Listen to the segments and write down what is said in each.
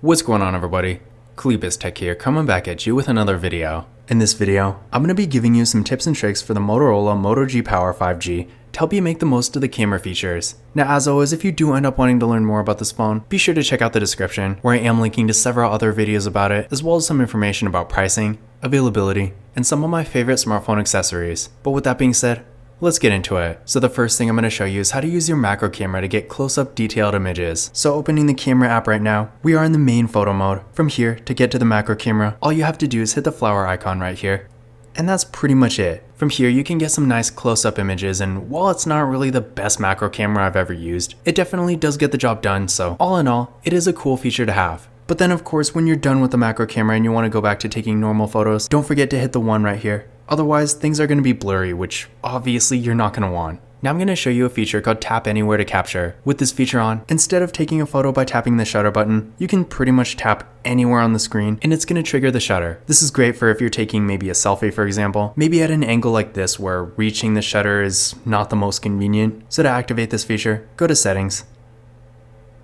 What's going on, everybody? Cleebus Tech here, coming back at you with another video. In this video, I'm going to be giving you some tips and tricks for the Motorola Moto G Power 5G to help you make the most of the camera features. Now, as always, if you do end up wanting to learn more about this phone, be sure to check out the description, where I am linking to several other videos about it, as well as some information about pricing, availability, and some of my favorite smartphone accessories. But with that being said, let's get into it. So the first thing I'm going to show you is how to use your macro camera to get close-up detailed images. So opening the camera app right now, we are in the main photo mode. From here, to get to the macro camera, all you have to do is hit the flower icon right here. And that's pretty much it. From here, you can get some nice close-up images, and while it's not really the best macro camera I've ever used, it definitely does get the job done, so all in all, it is a cool feature to have. But then of course, when you're done with the macro camera and you want to go back to taking normal photos, don't forget to hit the 1 right here. Otherwise, things are going to be blurry, which obviously you're not going to want. Now I'm going to show you a feature called Tap Anywhere to Capture. With this feature on, instead of taking a photo by tapping the shutter button, you can pretty much tap anywhere on the screen and it's going to trigger the shutter. This is great for if you're taking maybe a selfie, for example, maybe at an angle like this where reaching the shutter is not the most convenient. So to activate this feature, go to Settings.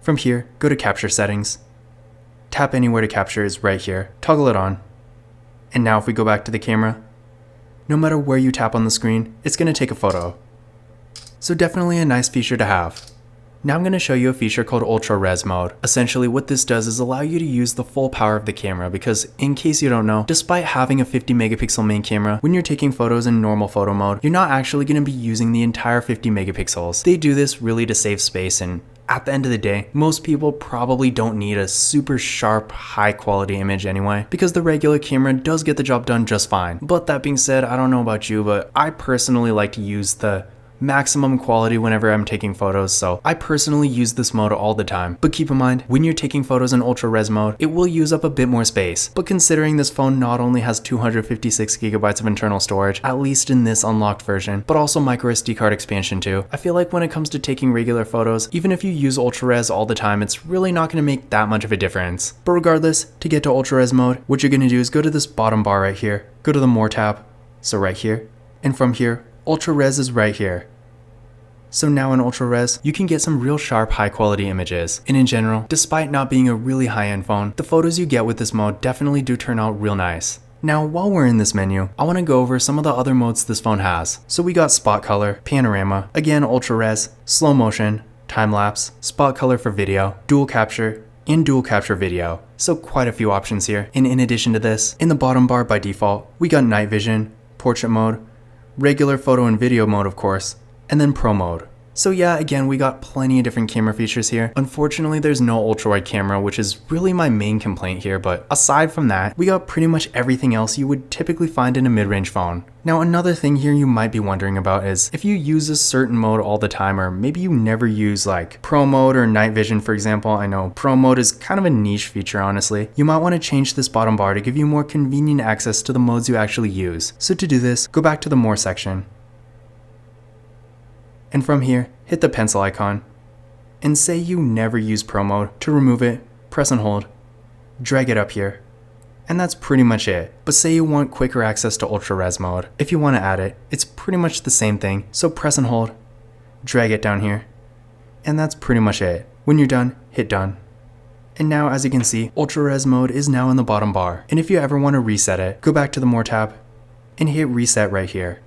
From here, go to Capture Settings. Tap Anywhere to Capture is right here. Toggle it on. And now if we go back to the camera, no matter where you tap on the screen, it's going to take a photo. So definitely a nice feature to have. Now I'm going to show you a feature called Ultra Res mode. Essentially what this does is allow you to use the full power of the camera because, in case you don't know, despite having a 50 megapixel main camera, when you're taking photos in normal photo mode, you're not actually going to be using the entire 50 megapixels. They do this really to save space, and at the end of the day, most people probably don't need a super sharp, high quality image anyway, because the regular camera does get the job done just fine. But that being said, I don't know about you, but I personally like to use the maximum quality whenever I'm taking photos, so I personally use this mode all the time. But keep in mind, when you're taking photos in Ultra Res mode, it will use up a bit more space. But considering this phone not only has 256 gigabytes of internal storage, at least in this unlocked version, but also micro SD card expansion too, I feel like when it comes to taking regular photos, even if you use Ultra Res all the time, it's really not going to make that much of a difference. But regardless, to get to Ultra Res mode, what you're going to do is go to this bottom bar right here, go to the More tab, so right here, and from here, Ultra Res is right here. So now in Ultra Res, you can get some real sharp, high quality images. And in general, despite not being a really high-end phone, the photos you get with this mode definitely do turn out real nice. Now, while we're in this menu, I want to go over some of the other modes this phone has. So we got Spot Color, Panorama, again Ultra Res, Slow Motion, Time Lapse, Spot Color for video, Dual Capture, and Dual Capture Video. So quite a few options here. And in addition to this, in the bottom bar by default, we got Night Vision, Portrait Mode, Regular Photo and Video Mode of course, and then Pro Mode. So yeah, again, we got plenty of different camera features here. Unfortunately, there's no ultra-wide camera, which is really my main complaint here, but aside from that, we got pretty much everything else you would typically find in a mid-range phone. Now, another thing here you might be wondering about is if you use a certain mode all the time, or maybe you never use like Pro Mode or Night Vision, for example. I know Pro Mode is kind of a niche feature, honestly. You might want to change this bottom bar to give you more convenient access to the modes you actually use. So to do this, go back to the More section. And from here, hit the pencil icon. And say you never use Pro Mode. To remove it, press and hold. Drag it up here. And that's pretty much it. But say you want quicker access to Ultra Res mode. If you want to add it, it's pretty much the same thing. So press and hold. Drag it down here. And that's pretty much it. When you're done, hit done. And now, as you can see, Ultra Res mode is now in the bottom bar. And if you ever want to reset it, go back to the More tab and hit Reset right here.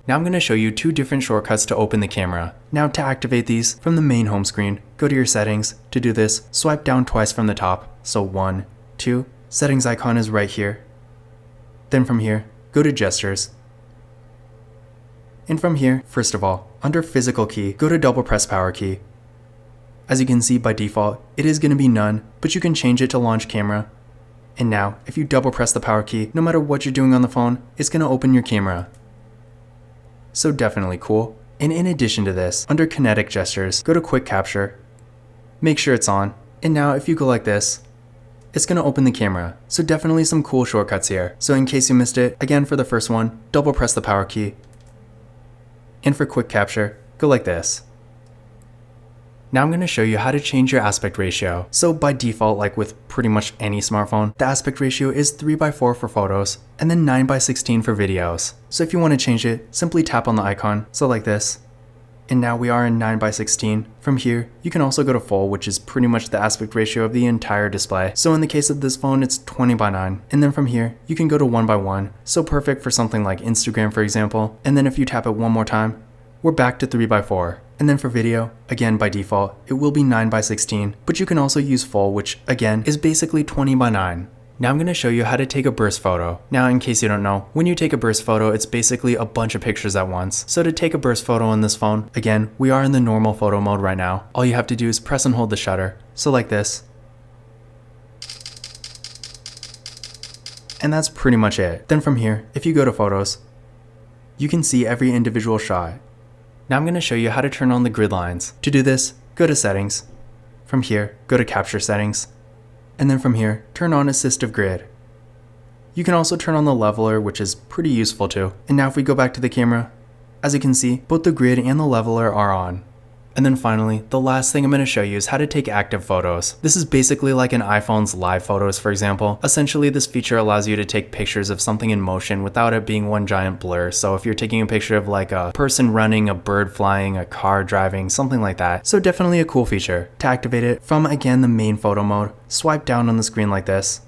Now I'm going to show you two different shortcuts to open the camera. Now to activate these, from the main home screen, go to your settings. To do this, swipe down twice from the top. So 1, 2, settings icon is right here. Then from here, go to gestures. And from here, first of all, under physical key, go to double press power key. As you can see by default, it is going to be none, but you can change it to launch camera. And now, if you double press the power key, no matter what you're doing on the phone, it's going to open your camera. So definitely cool. And in addition to this, under kinetic gestures, go to quick capture, make sure it's on, and now if you go like this, it's going to open the camera. So definitely some cool shortcuts here. So in case you missed it, again for the first one, double press the power key, and for quick capture, go like this. Now I'm going to show you how to change your aspect ratio. So by default, like with pretty much any smartphone, the aspect ratio is 3:4 for photos and then 9:16 for videos. So if you want to change it, simply tap on the icon, so like this, And now we are in 9:16. From here, you can also go to full, which is pretty much the aspect ratio of the entire display. So in the case of this phone, it's 20:9. And then from here, you can go to 1:1. So perfect for something like Instagram, for example. And then if you tap it one more time, we're back to 3:4. And then for video, again by default, it will be 9:16, but you can also use full, which again is basically 20:9. Now I'm going to show you how to take a burst photo. Now in case you don't know, when you take a burst photo, it's basically a bunch of pictures at once. So to take a burst photo on this phone, again, we are in the normal photo mode right now. All you have to do is press and hold the shutter. So like this. And that's pretty much it. Then from here, if you go to photos, you can see every individual shot. Now I'm going to show you how to turn on the grid lines. To do this, go to settings. From here, go to capture settings. And then from here, turn on assistive grid. You can also turn on the leveler, which is pretty useful too. And now if we go back to the camera, as you can see, both the grid and the leveler are on. And then finally, the last thing I'm going to show you is how to take active photos. This is basically like an iPhone's live photos, for example. Essentially, this feature allows you to take pictures of something in motion without it being one giant blur. So if you're taking a picture of like a person running, a bird flying, a car driving, something like that. So definitely a cool feature. To activate it, from again the main photo mode, swipe down on the screen like this.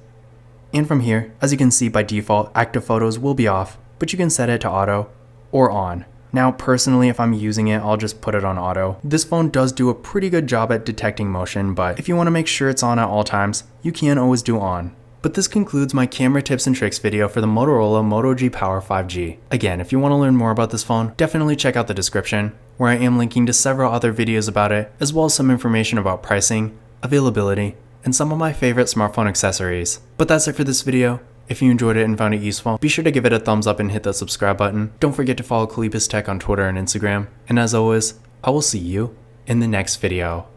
And from here, as you can see by default, active photos will be off, but you can set it to auto or on. Now personally, if I'm using it, I'll just put it on auto. This phone does do a pretty good job at detecting motion, but if you want to make sure it's on at all times, you can always do on. But this concludes my camera tips and tricks video for the Motorola Moto G Power 5G. Again, if you want to learn more about this phone, definitely check out the description, where I am linking to several other videos about it, as well as some information about pricing, availability, and some of my favorite smartphone accessories. But that's it for this video. If you enjoyed it and found it useful, be sure to give it a thumbs up and hit that subscribe button. Don't forget to follow Kalibus Tech on Twitter and Instagram. And as always, I will see you in the next video.